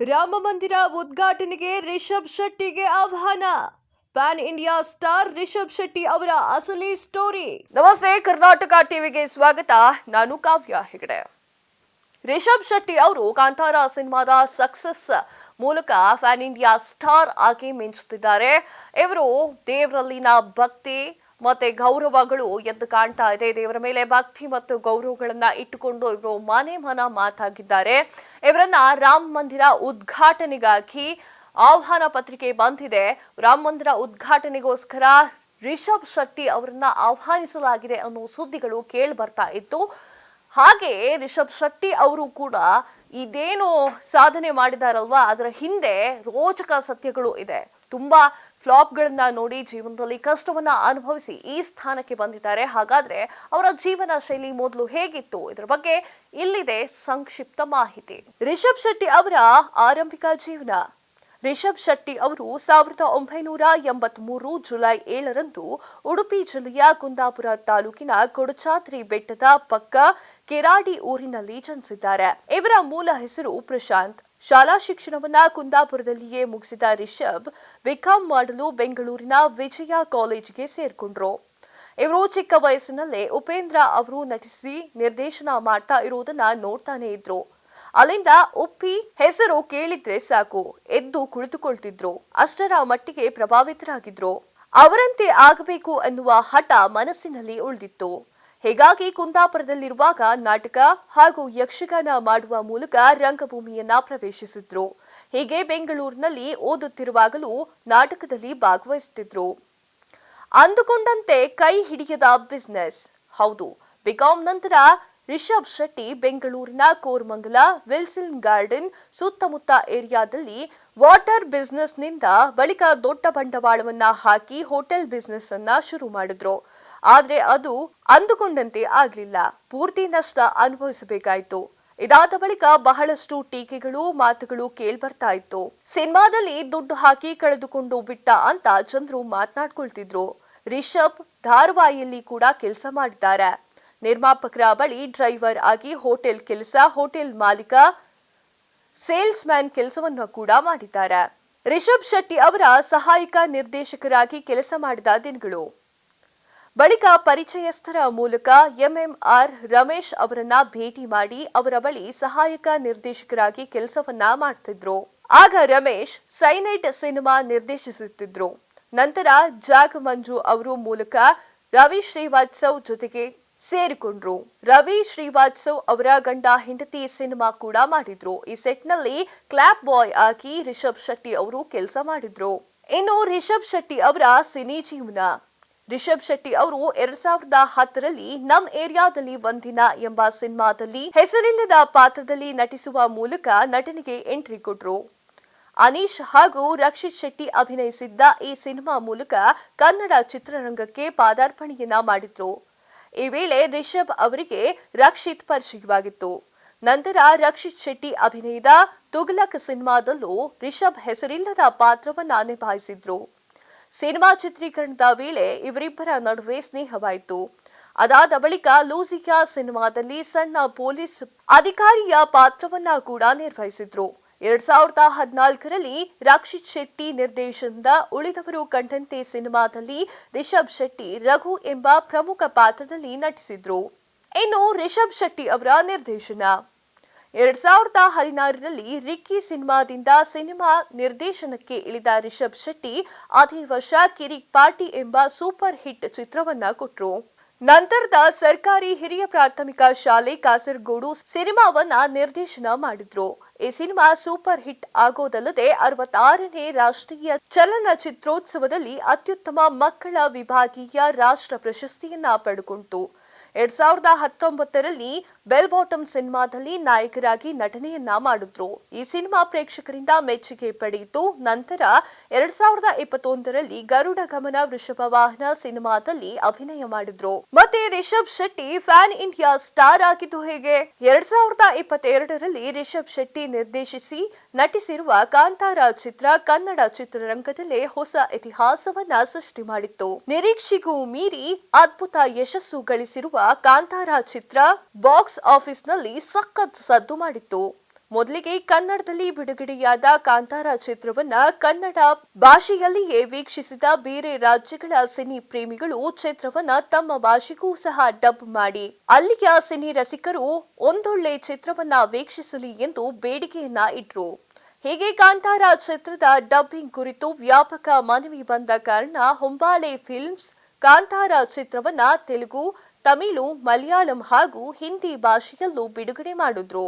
ರಾಮ ಮಂದಿರ ಉದ್ಘಾಟನೆಗೆ ರಿಷಬ್ ಶೆಟ್ಟಿಗೆ ಆಹ್ವಾನ. Pan India star Rishab Shetty ಅವರ ಅಸಲಿ ಸ್ಟೋರಿ. ನಮಸ್ತೆ, ಕರ್ನಾಟಕ ಟಿವಿಗೆ ಸ್ವಾಗತ. ನಾನು ಕಾವ್ಯ ಹೆಗಡೆ. ರಿಷಬ್ ಶೆಟ್ಟಿ ಅವರು ಕಾಂತಾರ ಸಿನಿಮಾದ ಸಕ್ಸಸ್ ಮೂಲಕ ಪ್ಯಾನ್ ಇಂಡಿಯಾ ಸ್ಟಾರ್ ಆಗಿ ಮಿಂಚುತ್ತಿದ್ದಾರೆ. ಇವರು ದೇವರಲ್ಲಿನ ಭಕ್ತಿ ಮತ್ತೆ ಗೌರವಗಳು ಎದ್ದು ಕಾಣ್ತಾ ಇದೆ. ದೇವರ ಮೇಲೆ ಭಕ್ತಿ ಮತ್ತು ಗೌರವಗಳನ್ನ ಇಟ್ಟುಕೊಂಡು ಇವರು ಮನೆ ಮಾತಾಗಿದ್ದಾರೆ. ಇವರನ್ನ ರಾಮ ಮಂದಿರ ಉದ್ಘಾಟನೆಗಾಗಿ ಆಹ್ವಾನ ಪತ್ರಿಕೆ ಬಂದಿದೆ. ರಾಮ ಮಂದಿರ ಉದ್ಘಾಟನೆಗೋಸ್ಕರ ರಿಷಬ್ ಶೆಟ್ಟಿ ಅವರನ್ನ ಆಹ್ವಾನಿಸಲಾಗಿದೆ ಅನ್ನೋ ಸುದ್ದಿಗಳು ಕೇಳಿ ಬರ್ತಾ ಇತ್ತು. ಹಾಗೆ ರಿಷಬ್ ಶೆಟ್ಟಿ ಅವರು ಕೂಡ ಇದೇನು ಸಾಧನೆ ಮಾಡಿದಾರಲ್ವಾ, ಅದರ ಹಿಂದೆ ರೋಚಕ ಸತ್ಯಗಳು ಇದೆ. ತುಂಬಾ ಫ್ಲಾಪ್ಗಳನ್ನ ನೋಡಿ ಜೀವನದಲ್ಲಿ ಕಷ್ಟವನ್ನ ಅನುಭವಿಸಿ ಈ ಸ್ಥಾನಕ್ಕೆ ಬಂದಿದ್ದಾರೆ. ಹಾಗಾದ್ರೆ ಅವರ ಜೀವನ ಶೈಲಿ ಮೊದಲು ಹೇಗಿತ್ತು, ಇದರ ಬಗ್ಗೆ ಇಲ್ಲಿದೆ ಸಂಕ್ಷಿಪ್ತ ಮಾಹಿತಿ. ರಿಷಬ್ ಶೆಟ್ಟಿ ಅವರ ಆರಂಭಿಕ ಜೀವನ. ರಿಷಬ್ ಶೆಟ್ಟಿ ಅವರು 1983 ಜುಲೈ 7ರಂದು ಉಡುಪಿ ಜಿಲ್ಲೆಯ ಕುಂದಾಪುರ ತಾಲೂಕಿನ ಕೊಡಚಾದ್ರಿ ಬೆಟ್ಟದ ಪಕ್ಕ ಕೆರಾಡಿ ಊರಿನಲ್ಲಿ ಜನಿಸಿದ್ದಾರೆ. ಇವರ ಮೂಲ ಹೆಸರು ಪ್ರಶಾಂತ್. ಶಾಲಾ ಶಿಕ್ಷಣವನ್ನ ಕುಂದಾಪುರದಲ್ಲಿಯೇ ಮುಗಿಸಿದ ರಿಷಬ್ ಬಿಕಾಂ ಮಾಡಲು ಬೆಂಗಳೂರಿನ ವಿಜಯ ಕಾಲೇಜಿಗೆ ಸೇರ್ಕೊಂಡ್ರು. ಇವರು ಚಿಕ್ಕ ವಯಸ್ಸಿನಲ್ಲೇ ಉಪೇಂದ್ರ ಅವರು ನಟಿಸಿ ನಿರ್ದೇಶನ ಮಾಡ್ತಾ ಇರುವುದನ್ನ ನೋಡ್ತಾನೆ ಇದ್ರು. ಅಲ್ಲಿಂದ ಉಪ್ಪಿ ಹೆಸರು ಕೇಳಿದ್ರೆ ಸಾಕು ಎದ್ದು ಕುಳಿತುಕೊಳ್ತಿದ್ರು. ಅಷ್ಟರ ಮಟ್ಟಿಗೆ ಪ್ರಭಾವಿತರಾಗಿದ್ರು. ಅವರಂತೆ ಆಗಬೇಕು ಎನ್ನುವ ಹಠ ಮನಸ್ಸಿನಲ್ಲಿ ಉಳಿದಿತ್ತು. ಹೀಗಾಗಿ ಕುಂದಾಪುರದಲ್ಲಿರುವಾಗ ನಾಟಕ ಹಾಗೂ ಯಕ್ಷಗಾನ ಮಾಡುವ ಮೂಲಕ ರಂಗಭೂಮಿಯನ್ನ ಪ್ರವೇಶಿಸಿದ್ರು. ಹೀಗೆ ಬೆಂಗಳೂರಿನಲ್ಲಿ ಓದುತ್ತಿರುವಾಗಲೂ ನಾಟಕದಲ್ಲಿ ಭಾಗವಹಿಸುತ್ತಿದ್ರು. ಅಂದುಕೊಂಡಂತೆ ಕೈ ಹಿಡಿಯದ ಬಿಸ್ನೆಸ್. ಹೌದು, ಬಿಕಾಂ ನಂತರ ರಿಷಬ್ ಶೆಟ್ಟಿ ಬೆಂಗಳೂರಿನ ಕೋರಮಂಗಲ, ವಿಲ್ಸನ್ ಗಾರ್ಡನ್ ಸುತ್ತಮುತ್ತ ಏರಿಯಾದಲ್ಲಿ ವಾಟರ್ ಬಿಸ್ನೆಸ್ ನಿಂದ ಬಳಿಕ ದೊಡ್ಡ ಬಂಡವಾಳವನ್ನ ಹಾಕಿ ಹೋಟೆಲ್ ಬಿಸ್ನೆಸ್ ಅನ್ನ ಶುರು ಮಾಡಿದ್ರು. ಆದ್ರೆ ಅದು ಅಂದುಕೊಂಡಂತೆ ಆಗ್ಲಿಲ್ಲ. ಪೂರ್ತಿ ನಷ್ಟ ಅನುಭವಿಸಬೇಕಾಯಿತು. ಇದಾದ ಬಳಿಕ ಬಹಳಷ್ಟು ಟೀಕೆಗಳು, ಮಾತುಗಳು ಕೇಳ್ಬರ್ತಾ ಇತ್ತು. ಸಿನಿಮಾದಲ್ಲಿ ದುಡ್ಡು ಹಾಕಿ ಕಳೆದುಕೊಂಡು ಬಿಟ್ಟ ಅಂತ ಜನರು ಮಾತನಾಡ್ಕೊಳ್ತಿದ್ರು. ರಿಷಬ್ ಧಾರವಾಹಿಯಲ್ಲಿ ಕೂಡ ಕೆಲಸ ಮಾಡಿದ್ದಾರೆ. ನಿರ್ಮಾಪಕರ ಬಳಿ ಡ್ರೈವರ್ ಆಗಿ ಹೋಟೆಲ್ ಕೆಲಸ, ಹೋಟೆಲ್ ಮಾಲೀಕ, ಸೇಲ್ಸ್ ಮ್ಯಾನ್ ಕೆಲಸವನ್ನು ಕೂಡ ಮಾಡಿದ್ದಾರೆ. ರಿಷಬ್ ಶೆಟ್ಟಿ ಅವರ ಸಹಾಯಕ ನಿರ್ದೇಶಕರಾಗಿ ಕೆಲಸ ಮಾಡಿದ ದಿನಗಳು. ಬಳಿಕ ಪರಿಚಯಸ್ಥರ ಮೂಲಕ ಎಂಎಂಆರ್ ರಮೇಶ್ ಅವರನ್ನ ಭೇಟಿ ಮಾಡಿ ಅವರ ಬಳಿ ಸಹಾಯಕ ನಿರ್ದೇಶಕರಾಗಿ ಕೆಲಸವನ್ನ ಮಾಡ್ತಿದ್ರು. ಆಗ ರಮೇಶ್ ಸೈನೈಟ್ ಸಿನಿಮಾ ನಿರ್ದೇಶಿಸುತ್ತಿದ್ರು. ನಂತರ ಜಾಗ್ ಮಂಜು ಅವರ ಮೂಲಕ ರವಿ ಶ್ರೀವಾತ್ಸವ್ ಜೊತೆಗೆ ಸೇರಿಕೊಂಡ್ರು. ರವಿ ಶ್ರೀವಾತ್ಸವ್ ಅವರ ಗಂಡ ಹೆಂಡತಿ ಸಿನಿಮಾ ಕೂಡ ಮಾಡಿದ್ರು. ಈ ಸೆಟ್ನಲ್ಲಿ ಕ್ಲಾಪ್ ಬಾಯ್ ಆಗಿ ರಿಷಬ್ ಶೆಟ್ಟಿ ಅವರು ಕೆಲಸ ಮಾಡಿದ್ರು. ಇನ್ನು ರಿಷಬ್ ಶೆಟ್ಟಿ ಅವರ ಸಿನಿ ಜೀವನ. ರಿಷಬ್ ಶೆಟ್ಟಿ ಅವರು 2010ರಲ್ಲಿ ನಮ್ ಏರಿಯಾದಲ್ಲಿ ಒಂದಿನ ಎಂಬ ಸಿನಿಮಾದಲ್ಲಿ ಹೆಸರಿಲ್ಲದ ಪಾತ್ರದಲ್ಲಿ ನಟಿಸುವ ಮೂಲಕ ನಟನೆಗೆ ಎಂಟ್ರಿ ಕೊಟ್ರು. ಅನೀಶ್ ಹಾಗೂ ರಕ್ಷಿತ್ ಶೆಟ್ಟಿ ಅಭಿನಯಿಸಿದ್ದ ಈ ಸಿನಿಮಾ ಮೂಲಕ ಕನ್ನಡ ಚಿತ್ರರಂಗಕ್ಕೆ ಪಾದಾರ್ಪಣೆಯನ್ನ ಮಾಡಿದ್ರು. ಈ ವೇಳೆ ರಿಷಬ್ ಅವರಿಗೆ ರಕ್ಷಿತ್ ಪರಿಚಯವಾಗಿತ್ತು. ನಂತರ ರಕ್ಷಿತ್ ಶೆಟ್ಟಿ ಅಭಿನಯದ ತುಘಲಕ್ ಸಿನಿಮಾದಲ್ಲೂ ರಿಷಬ್ ಹೆಸರಿಲ್ಲದ ಪಾತ್ರವನ್ನ ನಿಭಾಯಿಸಿದ್ರು. ಸಿನಿಮಾ ಚಿತ್ರೀಕರಣದ ವೇಳೆ ಇವರಿಬ್ಬರ ನಡುವೆ ಸ್ನೇಹವಾಯಿತು. ಅದಾದ ಬಳಿಕ ಲೂಸಿಯಾ ಸಿನಿಮಾದಲ್ಲಿ ಸಣ್ಣ ಪೊಲೀಸ್ ಅಧಿಕಾರಿಯ ಪಾತ್ರವನ್ನ ಕೂಡ ನಿರ್ವಹಿಸಿದ್ರು. 2014ರಲ್ಲಿ ರಕ್ಷಿತ್ ಶೆಟ್ಟಿ ನಿರ್ದೇಶನದ ಉಳಿದವರು ಕಂಡಂತೆ ಸಿನಿಮಾದಲ್ಲಿ ರಿಷಬ್ ಶೆಟ್ಟಿ ರಘು ಎಂಬ ಪ್ರಮುಖ ಪಾತ್ರದಲ್ಲಿ ನಟಿಸಿದ್ರು. ಇನ್ನು ರಿಷಬ್ ಶೆಟ್ಟಿ ಅವರ ನಿರ್ದೇಶನ. 2016ರಲ್ಲಿ ರಿಕ್ಕಿ ಸಿನಿಮಾದಿಂದ ಸಿನಿಮಾ ನಿರ್ದೇಶನಕ್ಕೆ ಇಳಿದ ರಿಷಬ್ ಶೆಟ್ಟಿ ಅದೇ ವರ್ಷ ಕಿರಿಕ್ ಪಾರ್ಟಿ ಎಂಬ ಸೂಪರ್ ಹಿಟ್ ಚಿತ್ರವನ್ನ ಕೊಟ್ರು. ನಂತರದ ಸರ್ಕಾರಿ ಹಿರಿಯ ಪ್ರಾಥಮಿಕ ಶಾಲೆ ಕಾಸರಗೋಡು ಸಿನಿಮಾವನ್ನ ನಿರ್ದೇಶನ ಮಾಡಿದ್ರು. ಈ ಸಿನಿಮಾ ಸೂಪರ್ ಹಿಟ್ ಆಗೋದಲ್ಲದೆ 66ನೇ ರಾಷ್ಟ್ರೀಯ ಚಲನಚಿತ್ರೋತ್ಸವದಲ್ಲಿ ಅತ್ಯುತ್ತಮ ಮಕ್ಕಳ ವಿಭಾಗೀಯ ರಾಷ್ಟ್ರ ಪ್ರಶಸ್ತಿಯನ್ನ ಪಡೆದುಕೊಂಡಿತು. 2019ರಲ್ಲಿ ಬೆಲ್ ಬಾಟಮ್ ಸಿನಿಮಾದಲ್ಲಿ ನಾಯಕರಾಗಿ ನಟನೆಯನ್ನ ಮಾಡಿದ್ರು. ಈ ಸಿನಿಮಾ ಪ್ರೇಕ್ಷಕರಿಂದ ಮೆಚ್ಚುಗೆ ಪಡೆಯಿತು. ನಂತರ 2021ರಲ್ಲಿ ಗರುಡ ಗಮನ ವೃಷಭ ವಾಹನ ಸಿನಿಮಾದಲ್ಲಿ ಅಭಿನಯ ಮಾಡಿದ್ರು. ಮತ್ತೆ Rishab Shetty pan India star ಆಗಿದ್ದು ಹೇಗೆ? 2022ರಲ್ಲಿ ರಿಷಬ್ ಶೆಟ್ಟಿ ನಿರ್ದೇಶಿಸಿ ನಟಿಸಿರುವ ಕಾಂತಾರ ಚಿತ್ರ ಕನ್ನಡ ಚಿತ್ರರಂಗದಲ್ಲೇ ಹೊಸ ಇತಿಹಾಸವನ್ನ ಸೃಷ್ಟಿ ಮಾಡಿತ್ತು. ನಿರೀಕ್ಷೆಗೂ ಮೀರಿ ಅದ್ಭುತ ಯಶಸ್ಸು ಗಳಿಸಿರುವ ಕಾಂತಾರ ಚಿತ್ರ ಬಾಕ್ಸ್ ಆಫೀಸ್ನಲ್ಲಿ ಸಖತ್ ಸದ್ದು ಮಾಡಿತ್ತು. ಮೊದಲಿಗೆ ಕನ್ನಡದಲ್ಲಿ ಬಿಡುಗಡೆಯಾದ ಕಾಂತಾರ ಚಿತ್ರವನ್ನ ಕನ್ನಡ ಭಾಷೆಯಲ್ಲಿಯೇ ವೀಕ್ಷಿಸಿದ ಬೇರೆ ರಾಜ್ಯಗಳ ಸಿನಿ ಪ್ರೇಮಿಗಳು ಚಿತ್ರವನ್ನ ತಮ್ಮ ಭಾಷೆಗೂ ಸಹ ಡಬ್ ಮಾಡಿ ಅಲ್ಲಿಯ ಸಿನಿ ರಸಿಕರು ಒಂದೊಳ್ಳೆ ಚಿತ್ರವನ್ನ ವೀಕ್ಷಿಸಲಿ ಎಂದು ಬೇಡಿಕೆಯನ್ನ ಇಟ್ರು. ಹೀಗೆ ಕಾಂತಾರ ಚಿತ್ರದ ಡಬ್ಬಿಂಗ್ ಕುರಿತು ವ್ಯಾಪಕ ಮನವಿ ಬಂದ ಕಾರಣ ಹೊಂಬಾಳೆ ಫಿಲ್ಮ್ಸ್ ಕಾಂತಾರ ಚಿತ್ರವನ್ನ ತೆಲುಗು, ತಮಿಳು, ಮಲಯಾಳಂ ಹಾಗೂ ಹಿಂದಿ ಭಾಷೆಯಲ್ಲೂ ಬಿಡುಗಡೆ ಮಾಡಿದ್ರು.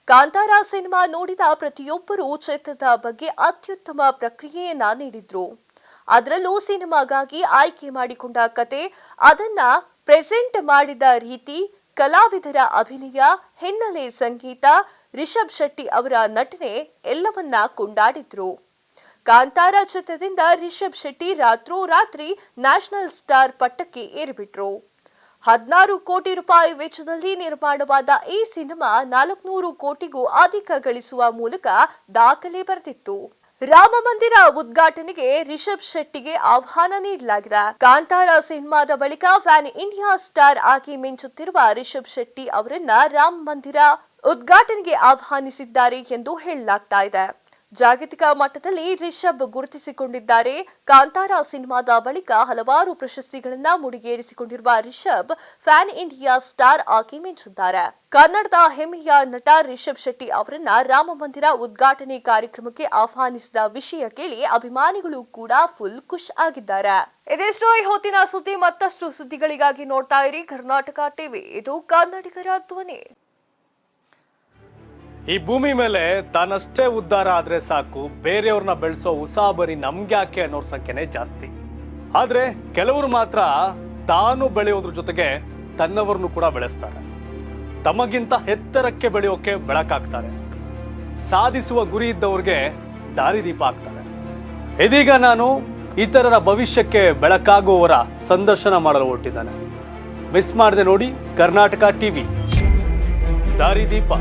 ಕಾಂತಾರ ಸಿನಿಮಾ ನೋಡಿದ ಪ್ರತಿಯೊಬ್ಬರೂ ಚಿತ್ರದ ಬಗ್ಗೆ ಅತ್ಯುತ್ತಮ ಪ್ರಕ್ರಿಯೆಯನ್ನ ನೀಡಿದ್ರು. ಅದರಲ್ಲೂ ಸಿನಿಮಾಗಾಗಿ ಆಯ್ಕೆ ಮಾಡಿಕೊಂಡ ಕತೆ, ಅದನ್ನ ಪ್ರೆಸೆಂಟ್ ಮಾಡಿದ ರೀತಿ, ಕಲಾವಿದರ ಅಭಿನಯ, ಹಿನ್ನೆಲೆ ಸಂಗೀತ, ರಿಷಬ್ ಶೆಟ್ಟಿ ಅವರ ನಟನೆ ಎಲ್ಲವನ್ನ ಕೊಂಡಾಡಿದ್ರು. ಕಾಂತಾರ ಚಿತ್ರದಿಂದ ರಿಷಬ್ ಶೆಟ್ಟಿ ರಾತ್ರೋರಾತ್ರಿ ನ್ಯಾಷನಲ್ ಸ್ಟಾರ್ ಪಟ್ಟಕ್ಕೆ ಏರಿಬಿಟ್ರು. 16 ಕೋಟಿ ರೂಪಾಯಿ ವೆಚ್ಚದಲ್ಲಿ ನಿರ್ಮಾಣವಾದ ಈ ಸಿನಿಮಾ 400 ಕೋಟಿಗೂ ಅಧಿಕ ಗಳಿಸುವ ಮೂಲಕ ದಾಖಲೆ ಬರೆದಿತ್ತು. ರಾಮ ಮಂದಿರ ಉದ್ಘಾಟನೆಗೆ ರಿಷಬ್ ಶೆಟ್ಟಿಗೆ ಆಹ್ವಾನ ನೀಡಲಾಗಿದೆ. ಕಾಂತಾರ ಸಿನಿಮಾದ ಬಳಿಕ ಫ್ಯಾನ್ ಇಂಡಿಯಾ ಸ್ಟಾರ್ ಆಗಿ ಮಿಂಚುತ್ತಿರುವ ರಿಷಬ್ ಶೆಟ್ಟಿ ಅವರನ್ನ ರಾಮ ಮಂದಿರ ಉದ್ಘಾಟನೆಗೆ ಆಹ್ವಾನಿಸಿದ್ದಾರೆ ಎಂದು ಹೇಳಲಾಗ್ತಾ ಇದೆ. ಜಾಗತಿಕ ಮಟ್ಟದಲ್ಲಿ ರಿಷಬ್ ಗುರುತಿಸಿಕೊಂಡಿದ್ದಾರೆ. ಕಾಂತಾರ ಸಿನಿಮಾದ ಬಳಿಕ ಹಲವಾರು ಪ್ರಶಸ್ತಿಗಳನ್ನ ಮುಡಿಗೇರಿಸಿಕೊಂಡಿರುವ ರಿಷಬ್ ಫ್ಯಾನ್ ಇಂಡಿಯಾ ಸ್ಟಾರ್ ಆಗಿ ಮಿಂಚಿದ್ದಾರೆ. ಕನ್ನಡದ ಹೆಮ್ಮೆಯ ನಟ ರಿಷಬ್ ಶೆಟ್ಟಿ ಅವರನ್ನ ರಾಮ ಮಂದಿರ ಉದ್ಘಾಟನೆ ಕಾರ್ಯಕ್ರಮಕ್ಕೆ ಆಹ್ವಾನಿಸಿದ ವಿಷಯ ಕೇಳಿ ಅಭಿಮಾನಿಗಳು ಕೂಡ ಫುಲ್ ಖುಷ್ ಆಗಿದ್ದಾರೆ. ಇದಿಷ್ಟು ಈ ಹೊತ್ತಿನ ಸುದ್ದಿ. ಮತ್ತಷ್ಟು ಸುದ್ದಿಗಳಿಗಾಗಿ ನೋಡ್ತಾ ಇರಿ ಕರ್ನಾಟಕ ಟಿವಿ. ಇದು ಕನ್ನಡಿಗರ ಧ್ವನಿ. ಈ ಭೂಮಿ ಮೇಲೆ ತಾನಷ್ಟೇ ಉದ್ಧಾರ ಆದ್ರೆ ಸಾಕು, ಬೇರೆಯವ್ರನ್ನ ಬೆಳೆಸೋ ಉಸಾಬರಿ ನಮ್ಗ್ಯಾಕೆ ಅನ್ನೋರ್ ಸಂಖ್ಯೆನೇ ಜಾಸ್ತಿ. ಆದ್ರೆ ಕೆಲವರು ಮಾತ್ರ ತಾನು ಬೆಳೆಯೋದ್ರ ಜೊತೆಗೆ ತನ್ನವರನ್ನು ಕೂಡ ಬೆಳೆಸ್ತಾರೆ. ತಮಗಿಂತ ಎತ್ತರಕ್ಕೆ ಬೆಳೆಯೋಕೆ ಬೆಳಕಾಗ್ತಾರೆ. ಸಾಧಿಸುವ ಗುರಿ ಇದ್ದವ್ರಿಗೆ ದಾರಿದೀಪ ಆಗ್ತಾರೆ. ಇದೀಗ ನಾನು ಇತರರ ಭವಿಷ್ಯಕ್ಕೆ ಬೆಳಕಾಗುವವರ ಸಂದರ್ಶನ ಮಾಡಲು ಹೊರಟಿದ್ದಾನೆ. ಮಿಸ್ ಮಾಡದೆ ನೋಡಿ ಕರ್ನಾಟಕ ಟಿವಿ ದಾರಿದೀಪ.